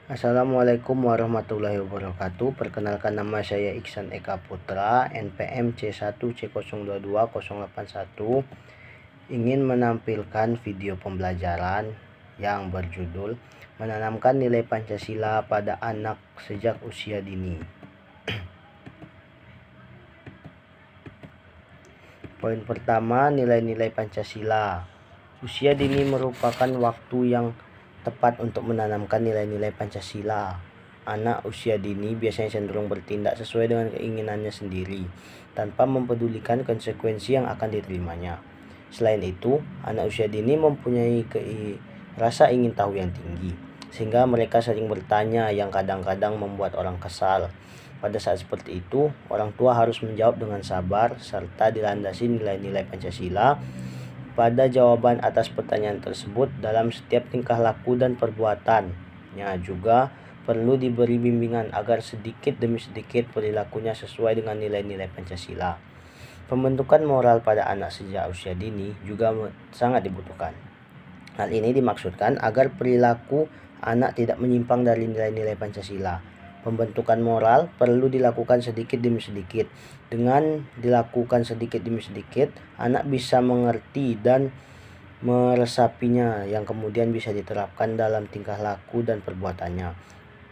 Assalamualaikum warahmatullahi wabarakatuh. Perkenalkan, nama saya Iksan Eka Putra, NPM C1C022-081. Ingin menampilkan video pembelajaran yang berjudul Menanamkan Nilai Pancasila pada Anak Sejak Usia Dini. Poin pertama, nilai-nilai Pancasila. Usia dini merupakan waktu yang tepat untuk menanamkan nilai-nilai Pancasila. Anak usia dini biasanya cenderung bertindak sesuai dengan keinginannya sendiri, tanpa mempedulikan konsekuensi yang akan diterimanya. Selain itu, anak usia dini mempunyai rasa ingin tahu yang tinggi, sehingga mereka sering bertanya yang kadang-kadang membuat orang kesal. Pada saat seperti itu, orang tua harus menjawab dengan sabar serta dilandasi nilai-nilai Pancasila pada jawaban atas pertanyaan tersebut dalam setiap tingkah laku dan perbuatannya. Juga perlu diberi bimbingan agar sedikit demi sedikit perilakunya sesuai dengan nilai-nilai Pancasila. Pembentukan moral pada anak sejak usia dini juga sangat dibutuhkan. Hal ini dimaksudkan agar perilaku anak tidak menyimpang dari nilai-nilai Pancasila. Pembentukan moral perlu dilakukan sedikit demi sedikit. Dengan dilakukan sedikit demi sedikit, anak bisa mengerti dan meresapinya, yang kemudian bisa diterapkan dalam tingkah laku dan perbuatannya.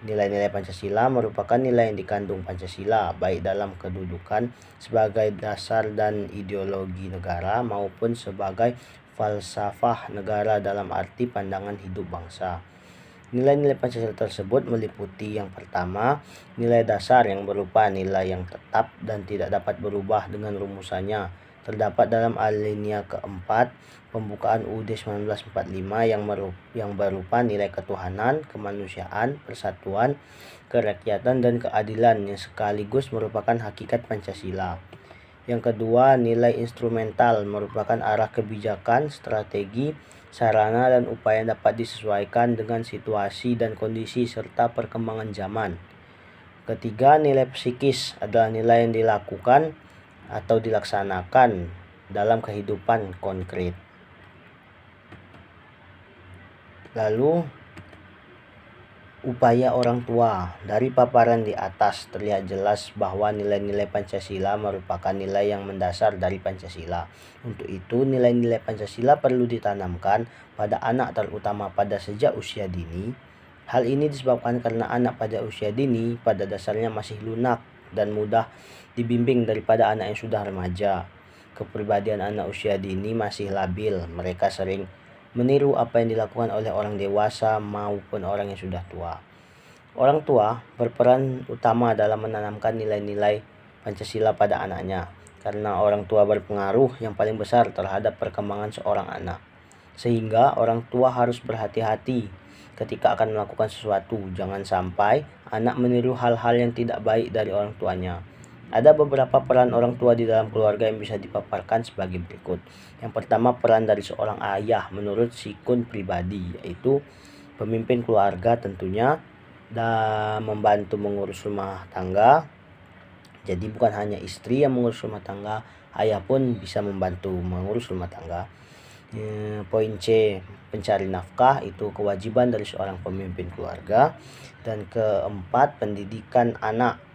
Nilai-nilai Pancasila merupakan nilai yang dikandung Pancasila, baik dalam kedudukan sebagai dasar dan ideologi negara maupun sebagai falsafah negara dalam arti pandangan hidup bangsa. Nilai-nilai Pancasila tersebut meliputi yang pertama, nilai dasar yang berupa nilai yang tetap dan tidak dapat berubah dengan rumusannya. Terdapat dalam alinea keempat pembukaan UUD 1945 yang berupa nilai ketuhanan, kemanusiaan, persatuan, kerakyatan, dan keadilan yang sekaligus merupakan hakikat Pancasila. Yang kedua, nilai instrumental merupakan arah kebijakan, strategi, sarana dan upaya yang dapat disesuaikan dengan situasi dan kondisi serta perkembangan zaman. Ketiga, nilai psikis adalah nilai yang dilakukan atau dilaksanakan dalam kehidupan konkret. Lalu, upaya orang tua. Dari paparan di atas terlihat jelas bahwa nilai-nilai Pancasila merupakan nilai yang mendasar dari Pancasila. Untuk itu, nilai-nilai Pancasila perlu ditanamkan pada anak, terutama pada sejak usia dini. Hal ini disebabkan karena anak pada usia dini pada dasarnya masih lunak dan mudah dibimbing daripada anak yang sudah remaja. Kepribadian anak usia dini masih labil. Mereka sering meniru apa yang dilakukan oleh orang dewasa maupun orang yang sudah tua. Orang tua berperan utama dalam menanamkan nilai-nilai Pancasila pada anaknya, karena orang tua berpengaruh yang paling besar terhadap perkembangan seorang anak. Sehingga orang tua harus berhati-hati ketika akan melakukan sesuatu. Jangan sampai anak meniru hal-hal yang tidak baik dari orang tuanya. Ada beberapa peran orang tua di dalam keluarga yang bisa dipaparkan sebagai berikut. Yang pertama, peran dari seorang ayah menurut sikun pribadi, yaitu pemimpin keluarga tentunya, dan membantu mengurus rumah tangga. Jadi bukan hanya istri yang mengurus rumah tangga, ayah pun bisa membantu mengurus rumah tangga. Poin C, pencari nafkah, itu kewajiban dari seorang pemimpin keluarga. Dan keempat, pendidikan anak.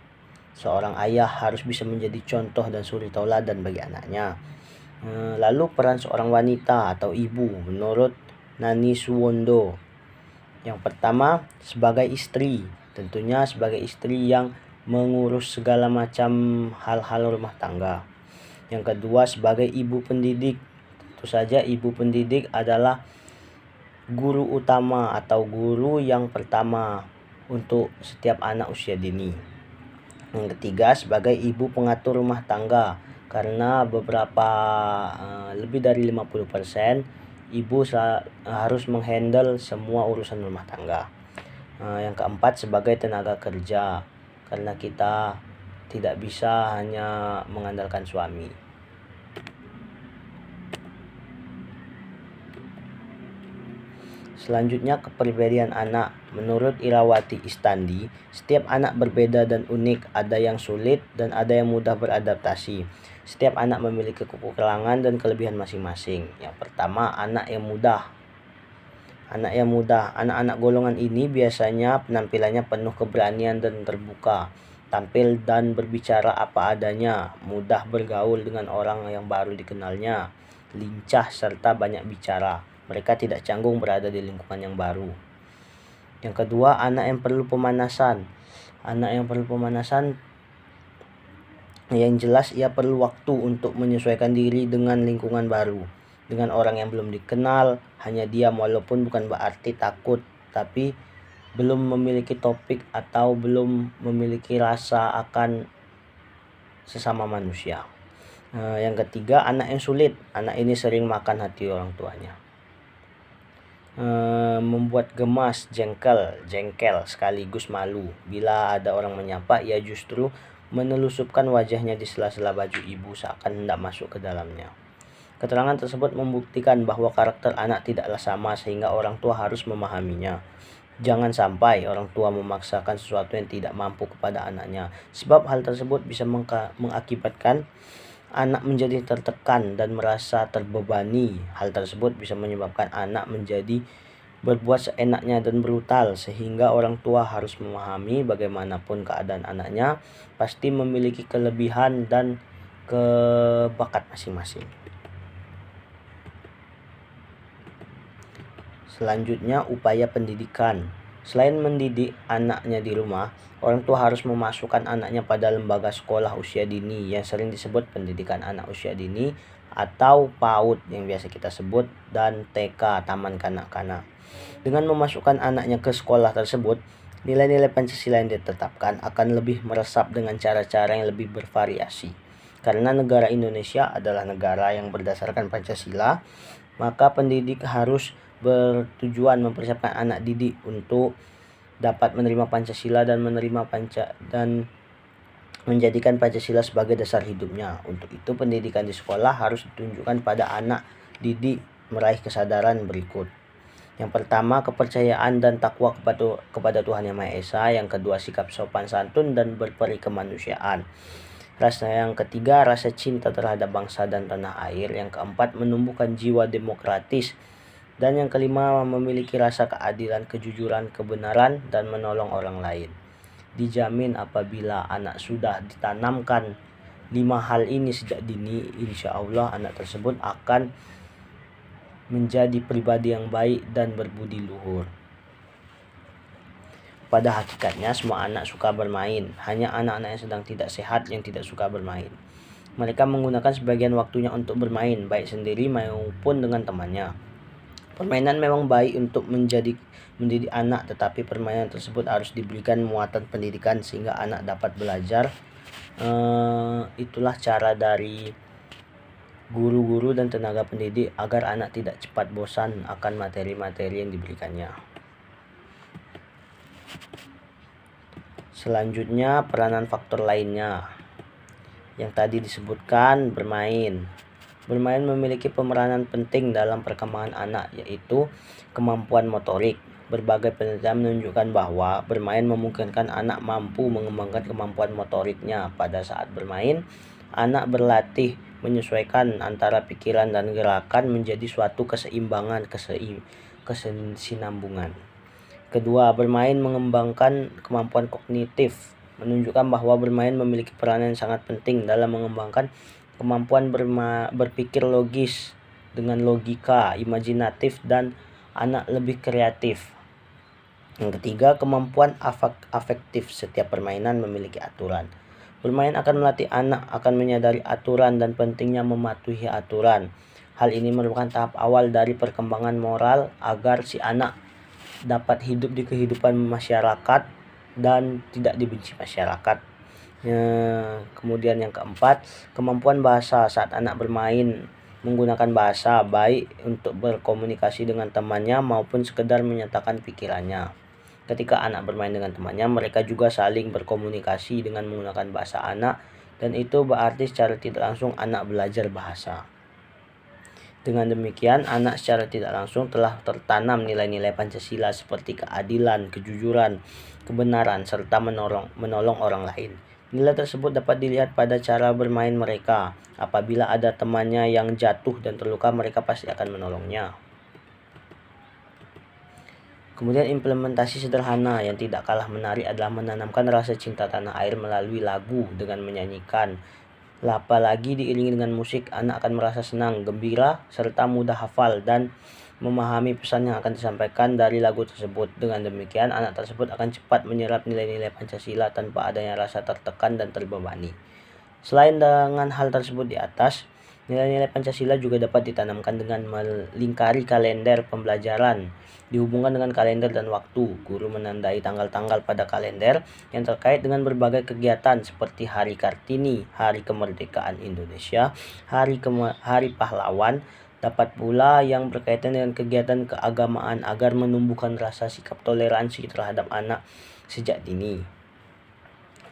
Seorang ayah harus bisa menjadi contoh dan suri tauladan bagi anaknya. Lalu peran seorang wanita atau ibu menurut Nani Suwondo. Yang pertama, sebagai istri. Tentunya sebagai istri yang mengurus segala macam hal-hal rumah tangga. Yang kedua, sebagai ibu pendidik. Tentu saja ibu pendidik adalah guru utama atau guru yang pertama untuk setiap anak usia dini. Yang ketiga, sebagai ibu pengatur rumah tangga, karena lebih dari 50% ibu harus menghandle semua urusan rumah tangga. Yang keempat, sebagai tenaga kerja, karena kita tidak bisa hanya mengandalkan suami. Selanjutnya, kepribadian anak. Menurut Irawati Istandi, setiap anak berbeda dan unik, ada yang sulit dan ada yang mudah beradaptasi. Setiap anak memiliki kekurangan dan kelebihan masing-masing. Yang pertama, anak yang mudah. Anak yang mudah. Anak-anak golongan ini biasanya penampilannya penuh keberanian dan terbuka, tampil dan berbicara apa adanya, mudah bergaul dengan orang yang baru dikenalnya, lincah serta banyak bicara. Mereka tidak canggung berada di lingkungan yang baru. Yang kedua, anak yang perlu pemanasan. Anak yang perlu pemanasan yang jelas ia perlu waktu untuk menyesuaikan diri dengan lingkungan baru, dengan orang yang belum dikenal, hanya diam walaupun bukan berarti takut, tapi belum memiliki topik atau belum memiliki rasa akan sesama manusia. Yang ketiga, anak yang sulit. Anak ini sering makan hati orang tuanya. Membuat gemas, jengkel sekaligus malu. Bila ada orang menyapa, ia justru menelusupkan wajahnya di sela-sela baju ibu seakan hendak masuk ke dalamnya. Keterangan tersebut membuktikan bahwa karakter anak tidaklah sama sehingga orang tua harus memahaminya. Jangan sampai orang tua memaksakan sesuatu yang tidak mampu kepada anaknya, sebab hal tersebut bisa mengakibatkan anak menjadi tertekan dan merasa terbebani. Hal tersebut bisa menyebabkan anak menjadi berbuat seenaknya dan brutal, sehingga orang tua harus memahami bagaimanapun keadaan anaknya pasti memiliki kelebihan dan kebakat masing-masing. Selanjutnya, upaya pendidikan. Selain mendidik anaknya di rumah, orang tua harus memasukkan anaknya pada lembaga sekolah usia dini yang sering disebut pendidikan anak usia dini atau PAUD yang biasa kita sebut, dan TK, taman kanak-kanak. Dengan memasukkan anaknya ke sekolah tersebut, nilai-nilai Pancasila yang ditetapkan akan lebih meresap dengan cara-cara yang lebih bervariasi. Karena negara Indonesia adalah negara yang berdasarkan Pancasila, maka pendidik harus bertujuan mempersiapkan anak didik untuk dapat menerima Pancasila dan menjadikan Pancasila sebagai dasar hidupnya. Untuk itu, pendidikan di sekolah harus ditunjukkan pada anak didik meraih kesadaran berikut. Yang pertama, kepercayaan dan takwa kepada Tuhan Yang Maha Esa. Yang kedua, sikap sopan santun dan berperi kemanusiaan. Yang ketiga, rasa cinta terhadap bangsa dan tanah air. Yang keempat, menumbuhkan jiwa demokratis. Dan yang kelima, memiliki rasa keadilan, kejujuran, kebenaran, dan menolong orang lain. Dijamin apabila anak sudah ditanamkan 5 hal ini sejak dini, insya Allah anak tersebut akan menjadi pribadi yang baik dan berbudi luhur. Pada hakikatnya semua anak suka bermain, hanya anak-anak yang sedang tidak sehat yang tidak suka bermain. Mereka menggunakan sebagian waktunya untuk bermain, baik sendiri maupun dengan temannya. Permainan memang baik untuk mendidik anak, tetapi permainan tersebut harus diberikan muatan pendidikan sehingga anak dapat belajar. Itulah cara dari guru-guru dan tenaga pendidik agar anak tidak cepat bosan akan materi-materi yang diberikannya. Selanjutnya, peranan faktor lainnya. Yang tadi disebutkan, bermain. Bermain memiliki pemeranan penting dalam perkembangan anak, yaitu kemampuan motorik. Berbagai penelitian menunjukkan bahwa bermain memungkinkan anak mampu mengembangkan kemampuan motoriknya. Pada saat bermain, anak berlatih menyesuaikan antara pikiran dan gerakan menjadi suatu keseimbangan, kesinambungan. Kedua, bermain mengembangkan kemampuan kognitif. Menunjukkan bahwa bermain memiliki peranan yang sangat penting dalam mengembangkan kemampuan berpikir logis dengan logika, imajinatif, dan anak lebih kreatif. Yang ketiga, kemampuan afektif. Setiap permainan memiliki aturan. Bermain akan melatih anak akan menyadari aturan dan pentingnya mematuhi aturan. Hal ini merupakan tahap awal dari perkembangan moral agar si anak dapat hidup di kehidupan masyarakat dan tidak dibenci masyarakat. Kemudian yang keempat, kemampuan bahasa. Saat anak bermain menggunakan bahasa, baik untuk berkomunikasi dengan temannya maupun sekedar menyatakan pikirannya. Ketika anak bermain dengan temannya, mereka juga saling berkomunikasi dengan menggunakan bahasa anak, dan itu berarti secara tidak langsung anak belajar bahasa. Dengan demikian, anak secara tidak langsung telah tertanam nilai-nilai Pancasila seperti keadilan, kejujuran, kebenaran, serta menolong orang lain. Nilai tersebut dapat dilihat pada cara bermain mereka. Apabila ada temannya yang jatuh dan terluka, mereka pasti akan menolongnya. Kemudian implementasi sederhana yang tidak kalah menarik adalah menanamkan rasa cinta tanah air melalui lagu dengan menyanyikan. Apalagi diiringi dengan musik, anak akan merasa senang, gembira, serta mudah hafal dan memahami pesan yang akan disampaikan dari lagu tersebut. Dengan demikian, anak tersebut akan cepat menyerap nilai-nilai Pancasila tanpa adanya rasa tertekan dan terbebani. Selain dengan hal tersebut di atas, nilai-nilai Pancasila juga dapat ditanamkan dengan melingkari kalender pembelajaran. Dihubungkan dengan kalender dan waktu, guru menandai tanggal-tanggal pada kalender yang terkait dengan berbagai kegiatan seperti Hari Kartini, Hari Kemerdekaan Indonesia, Hari Pahlawan, dapat pula yang berkaitan dengan kegiatan keagamaan agar menumbuhkan rasa sikap toleransi terhadap anak sejak dini.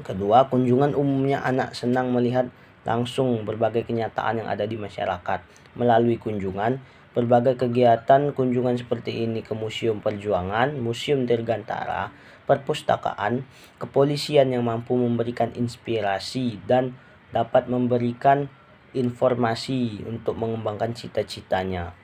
Kedua, kunjungan umumnya anak senang melihat langsung berbagai kenyataan yang ada di masyarakat. Melalui kunjungan, berbagai kegiatan kunjungan seperti ini ke Museum Perjuangan, Museum Dirgantara, perpustakaan, kepolisian yang mampu memberikan inspirasi dan dapat memberikan informasi untuk mengembangkan cita-citanya.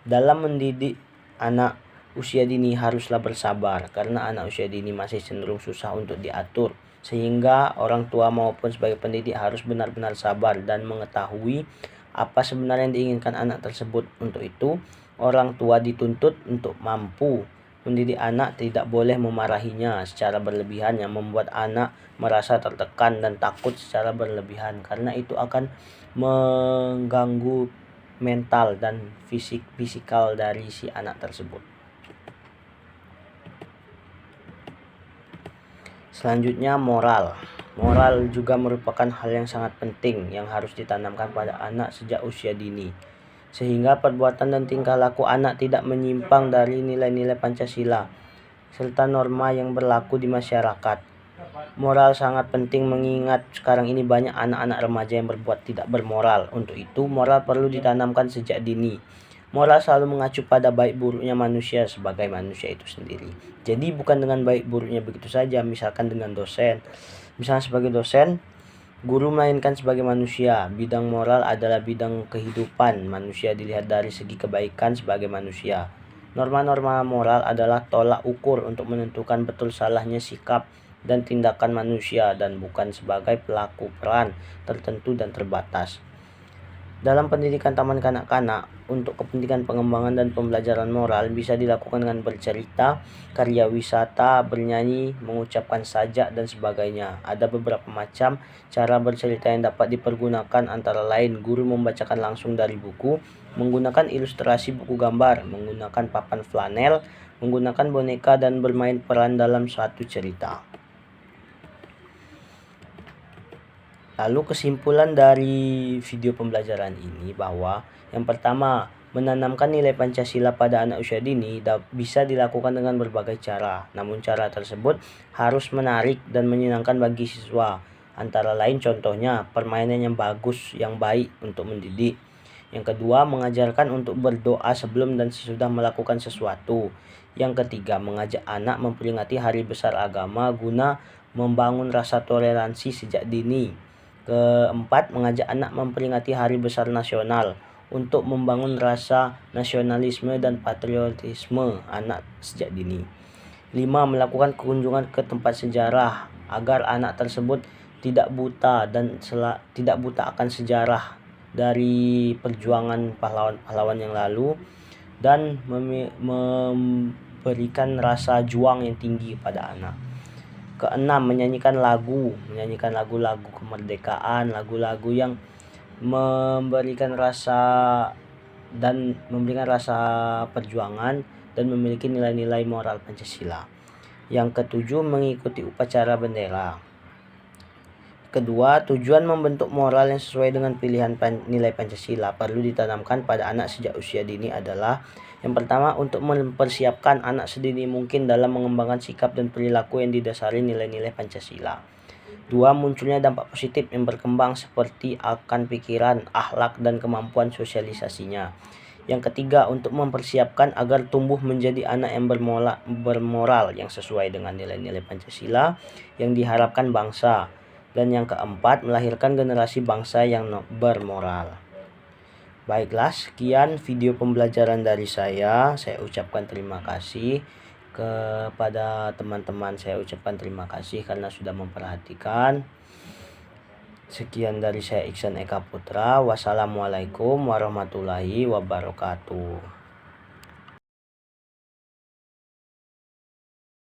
Dalam mendidik anak usia dini haruslah bersabar karena anak usia dini masih cenderung susah untuk diatur. Sehingga orang tua maupun sebagai pendidik harus benar-benar sabar dan mengetahui apa sebenarnya yang diinginkan anak tersebut. Untuk itu, orang tua dituntut untuk mampu mendidik anak, tidak boleh memarahinya secara berlebihan yang membuat anak merasa tertekan dan takut secara berlebihan, karena itu akan mengganggu mental dan fisikal dari si anak tersebut. Selanjutnya, moral. Moral juga merupakan hal yang sangat penting yang harus ditanamkan pada anak sejak usia dini, sehingga perbuatan dan tingkah laku anak tidak menyimpang dari nilai-nilai Pancasila serta norma yang berlaku di masyarakat. Moral sangat penting mengingat sekarang ini banyak anak-anak remaja yang berbuat tidak bermoral. Untuk itu, moral perlu ditanamkan sejak dini. Moral selalu mengacu pada baik buruknya manusia sebagai manusia itu sendiri. Jadi bukan dengan baik buruknya begitu saja, misalkan dengan dosen. Misalnya sebagai dosen, guru melainkan sebagai manusia. Bidang moral adalah bidang kehidupan. Manusia dilihat dari segi kebaikan sebagai manusia. Norma-norma moral adalah tolak ukur untuk menentukan betul salahnya sikap dan tindakan manusia dan bukan sebagai pelaku peran tertentu dan terbatas. Dalam pendidikan taman kanak-kanak, untuk kepentingan pengembangan dan pembelajaran moral bisa dilakukan dengan bercerita, karya wisata, bernyanyi, mengucapkan sajak, dan sebagainya. Ada beberapa macam cara bercerita yang dapat dipergunakan, antara lain guru membacakan langsung dari buku, menggunakan ilustrasi buku gambar, menggunakan papan flanel, menggunakan boneka, dan bermain peran dalam suatu cerita. Lalu kesimpulan dari video pembelajaran ini bahwa yang pertama, menanamkan nilai Pancasila pada anak usia dini bisa dilakukan dengan berbagai cara. Namun cara tersebut harus menarik dan menyenangkan bagi siswa. Antara lain contohnya permainan yang bagus, yang baik untuk mendidik. Yang kedua, mengajarkan untuk berdoa sebelum dan sesudah melakukan sesuatu. Yang ketiga, mengajak anak memperingati hari besar agama guna membangun rasa toleransi sejak dini. Keempat, mengajak anak memperingati hari besar nasional untuk membangun rasa nasionalisme dan patriotisme anak sejak dini. 5. Melakukan kunjungan ke tempat sejarah agar anak tersebut tidak buta akan sejarah dari perjuangan pahlawan-pahlawan yang lalu dan memberikan rasa juang yang tinggi pada anak. Keenam, menyanyikan lagu-lagu kemerdekaan, lagu-lagu yang memberikan rasa perjuangan dan memiliki nilai-nilai moral Pancasila. Yang ketujuh, mengikuti upacara bendera. Kedua, tujuan membentuk moral yang sesuai dengan pilihan nilai Pancasila perlu ditanamkan pada anak sejak usia dini adalah: yang pertama, untuk mempersiapkan anak sedini mungkin dalam mengembangkan sikap dan perilaku yang didasari nilai-nilai Pancasila. 2. Munculnya dampak positif yang berkembang seperti akan pikiran, akhlak, dan kemampuan sosialisasinya. Yang ketiga, untuk mempersiapkan agar tumbuh menjadi anak yang bermoral yang sesuai dengan nilai-nilai Pancasila yang diharapkan bangsa. Dan yang keempat, melahirkan generasi bangsa yang bermoral. Baiklah, sekian video pembelajaran dari saya. Saya ucapkan terima kasih. Kepada teman-teman saya ucapkan terima kasih karena sudah memperhatikan. Sekian dari saya, Iksan Eka Putra. Wassalamualaikum warahmatullahi wabarakatuh.